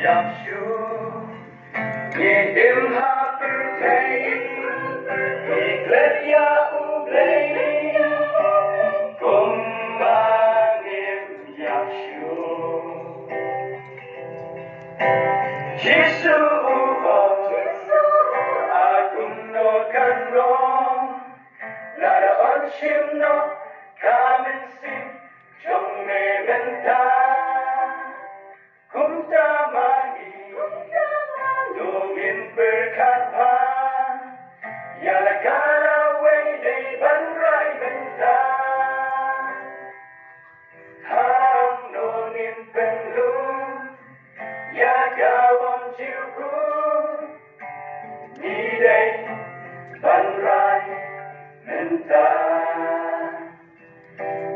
yakşu Yedim hafırteyin İklet ya ubleyin Kumbanim yakşu Jisu uho Akum no kanro Nara onshim no Kamen sim Jong me menta Kumtamani Dungin berkata Yala kala wede banrai benta Hang nongin penlu Ya gawang jiuku Nidai banrai benta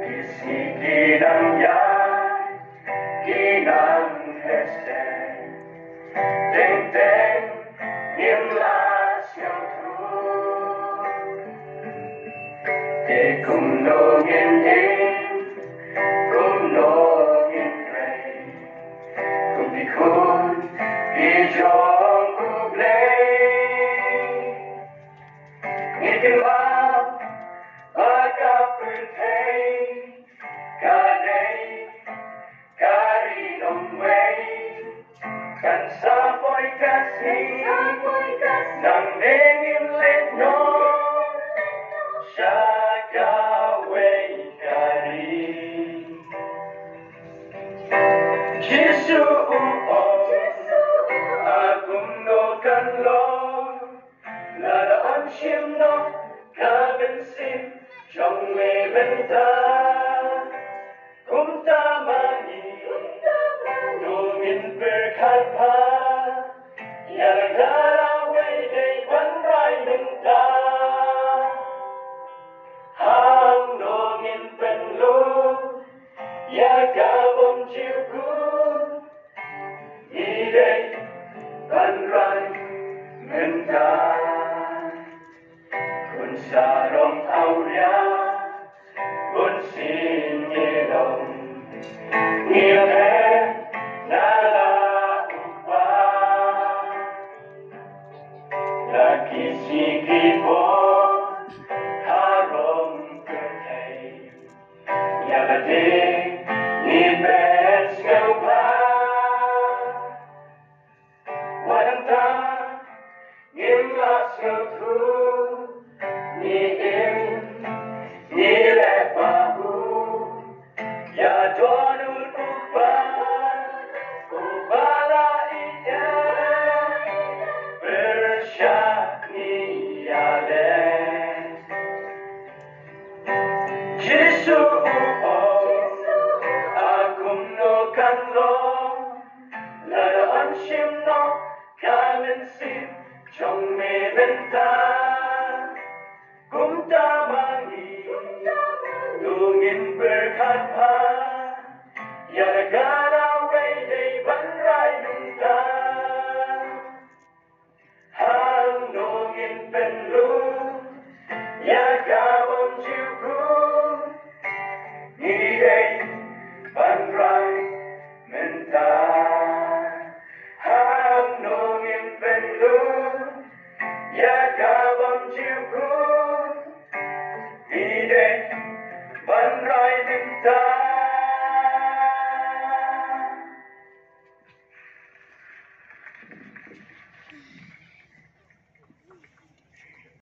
Kisi kinang ya Kinang heste Deng deng Nghiêm la siêu thu Để cùng nô nghiên in Cùng nô nghiên rầy Cùng đi khôn Đi chong cúp lê Nghe kinh hoa Ba ca phương thầy Ca đây Kari nông quay Kan sa po'y kasi Nang nengin let no Siya gaway kari Jisu uo Akum no kanlo Ladaan siyem no Kabensin Chong me benta Kumtamani Dungin berkata Yalagala wede banrai benta Hang nongin penlu Ya gabong jiuku Idei banrai benta Kun sarong aulia Kun sin ngilong Ngilhe Nala upa Laki sikipo Harong kertay Yalade Ni bes ngaupa Wadang ta Ngimlas ngautu Ni im Ni lepahu Ya donul upa Ubala iya Bersyakni yale Jisu uo Akum no kanlo Ladaan shim no Kamen sim Chong me benta Kumtamani Dungin berkata Yalagala wede banrai benta Hang nongin penlu Ya